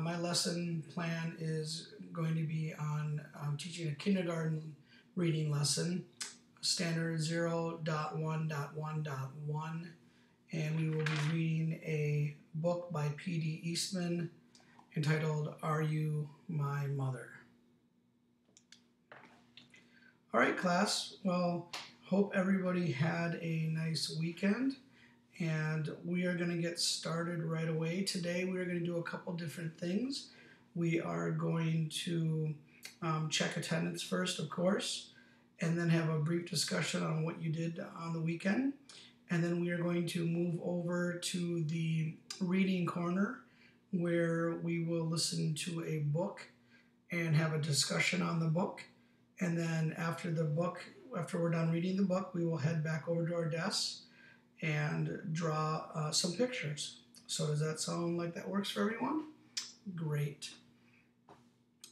My lesson plan is going to be on teaching a kindergarten reading lesson, standard 0.1.1.1, and we will be reading a book by P.D. Eastman entitled Are You My Mother? All right, class. Well, hope everybody had a nice weekend. And we are going to get started right away. Today we are going to do a couple different things. We are going to check attendance first, of course, and then have a brief discussion on what you did on the weekend. And then we are going to move over to the reading corner where we will listen to a book and have a discussion on the book. And then after we're done reading the book, we will head back over to our desks and draw some pictures. So does that sound like that works for everyone? Great.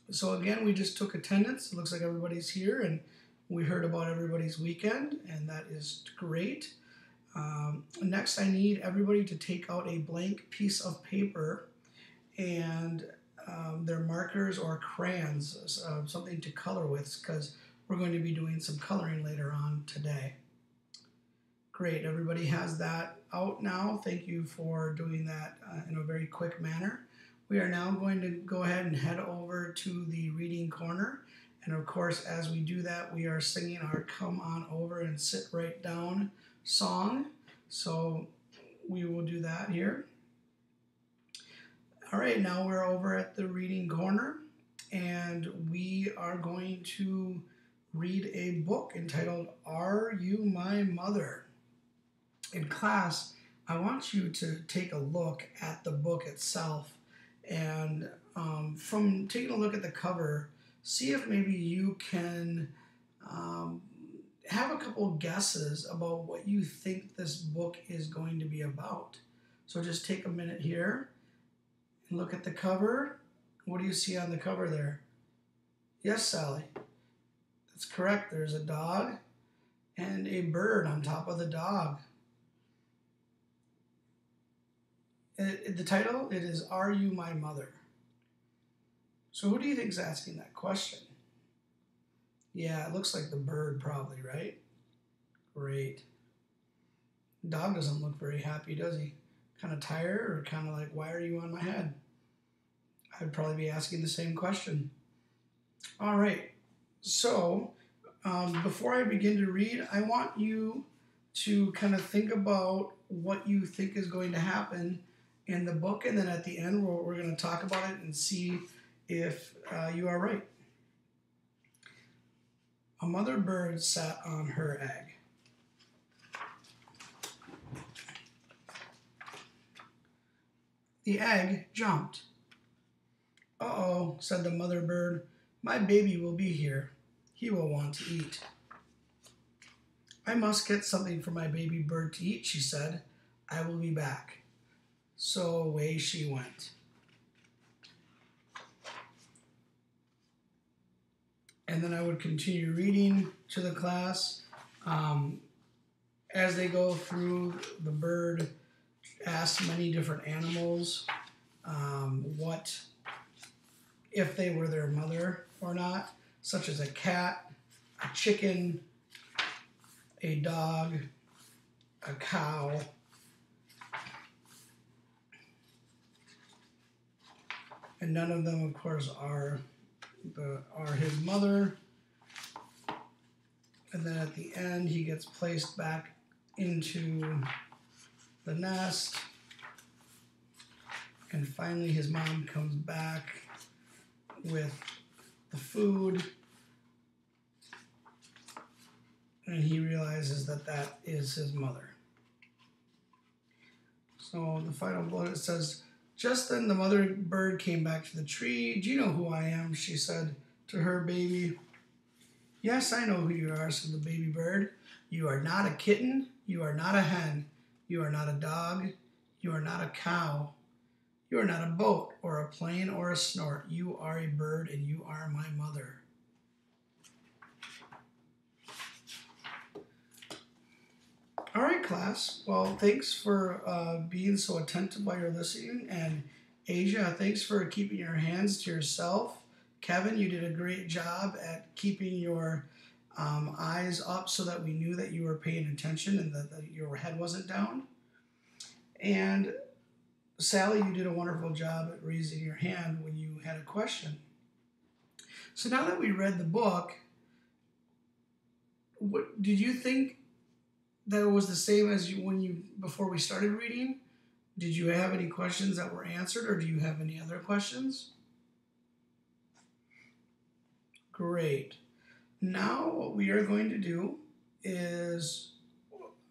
So again, we just took attendance. It looks like everybody's here and we heard about everybody's weekend, and that is great. Next, I need everybody to take out a blank piece of paper and their markers or crayons, something to color with, because we're going to be doing some coloring later on today. Great, everybody has that out now. Thank you for doing that in a very quick manner. We are now going to go ahead and head over to the reading corner. And of course, as we do that, we are singing our Come On Over and Sit Right Down song. So we will do that here. All right, now we're over at the reading corner and we are going to read a book entitled Are You My Mother? In class, I want you to take a look at the book itself, and from taking a look at the cover, see if maybe you can have a couple guesses about what you think this book is going to be about. So just take a minute here and look at the cover. What do you see on the cover there? Yes, Sally. That's correct. There's a dog and a bird on top of the dog. The title, it is Are You My Mother? So who do you think is asking that question? Yeah, it looks like the bird probably, right? Great. Dog doesn't look very happy, does he? Kind of tired, or kind of like, why are you on my head? I'd probably be asking the same question. All right, so before I begin to read, I want you to kind of think about what you think is going to happen in the book, and then at the end we're going to talk about it and see if you are right. A mother bird sat on her egg. The egg jumped. Uh-oh, said the mother bird. My baby will be here. He will want to eat. I must get something for my baby bird to eat, she said. I will be back. So away she went. And then I would continue reading to the class. As they go through, the bird asks many different animals what if they were their mother or not, such as a cat, a chicken, a dog, a cow, and none of them, of course, are his mother. And then at the end, he gets placed back into the nest. And finally, his mom comes back with the food. And he realizes that that is his mother. So the final bullet says, just then the mother bird came back to the tree. Do you know who I am? She said to her baby. Yes, I know who you are, said the baby bird. You are not a kitten. You are not a hen. You are not a dog. You are not a cow. You are not a boat or a plane or a snort. You are a bird and you are my mother. All right, class. Well, thanks for being so attentive while you're listening and Asia, thanks for keeping your hands to yourself. Kevin, you did a great job at keeping your eyes up so that we knew that you were paying attention and that your head wasn't down. And Sally, you did a wonderful job at raising your hand when you had a question. So now that we read the book, what did you think that it was the same as you before we started reading? Did you have any questions that were answered, or do you have any other questions? Great. Now what we are going to do is,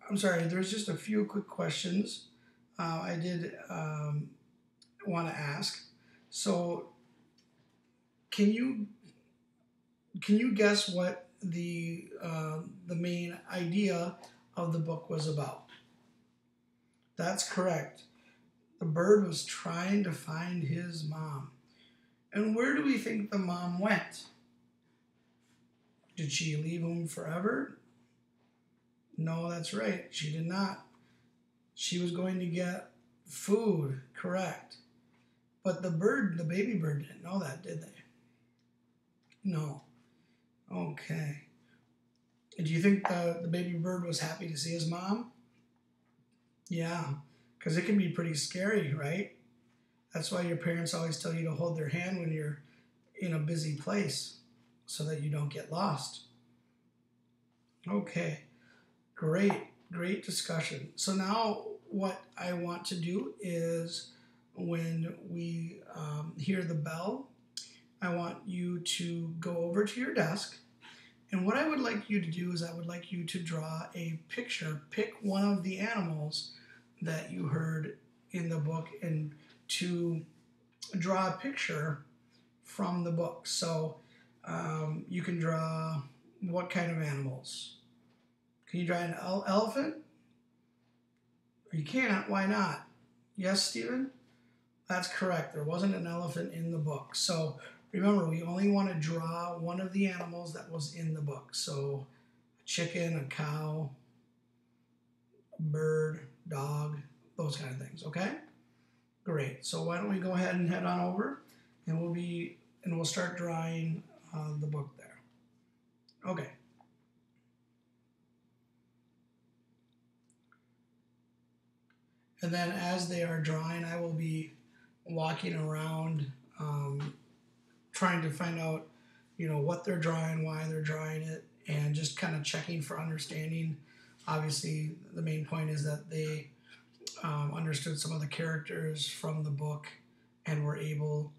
I'm sorry, there's just a few quick questions I did want to ask. So can you guess what the main idea of the book was about? That's correct. The bird was trying to find his mom. And where do we think the mom went? Did she leave him forever? No, that's right. She did not. She was going to get food, correct. But the bird, the baby bird, didn't know that, did they? No. Okay. Do you think the baby bird was happy to see his mom? Yeah, because it can be pretty scary, right? That's why your parents always tell you to hold their hand when you're in a busy place so that you don't get lost. Okay, great discussion. So now what I want to do is when we hear the bell, I want you to go over to your desk. And what I would like you to do is I would like you to draw a picture. Pick one of the animals that you heard in the book and to draw a picture from the book. So you can draw what kind of animals? Can you draw an elephant? You can't. Why not? Yes, Stephen? That's correct. There wasn't an elephant in the book. So remember, we only want to draw one of the animals that was in the book. So a chicken, a cow, a bird, dog, those kind of things, okay? Great. So why don't we go ahead and head on over and we'll start drawing the book there. Okay. And then as they are drawing, I will be walking around trying to find out, what they're drawing, why they're drawing it, and just kind of checking for understanding. Obviously, the main point is that they understood some of the characters from the book and were able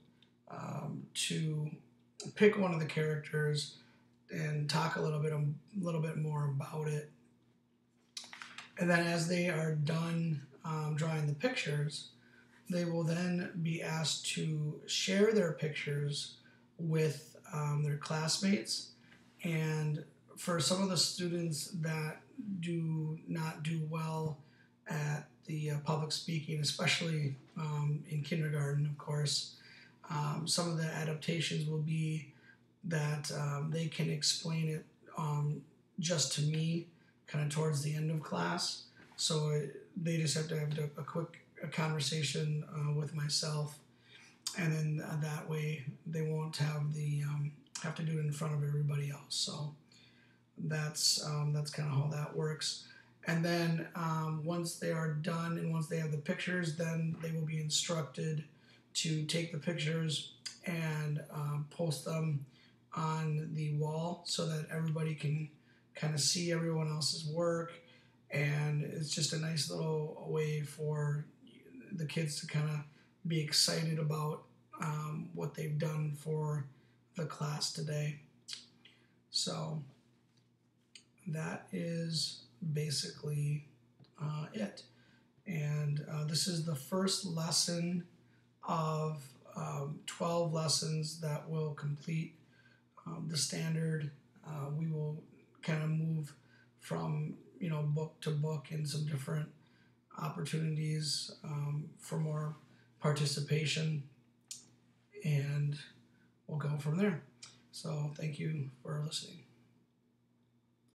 to pick one of the characters and talk a little bit more about it. And then as they are done drawing the pictures, they will then be asked to share their pictures with their classmates. And for some of the students that do not do well at the public speaking, especially in kindergarten, of course, some of the adaptations will be that they can explain it just to me kind of towards the end of class. So they just have to have a quick conversation with myself, and then that way they won't have have to do it in front of everybody else. So that's kind of how that works. And then once they are done and once they have the pictures, then they will be instructed to take the pictures and post them on the wall so that everybody can kind of see everyone else's work. And it's just a nice little way for the kids to kind of be excited about what they've done for the class today. So that is basically it. And this is the first lesson of 12 lessons that will complete the standard. We will kind of move from book to book in some different opportunities for more participation, and we'll go from there. So thank you for listening.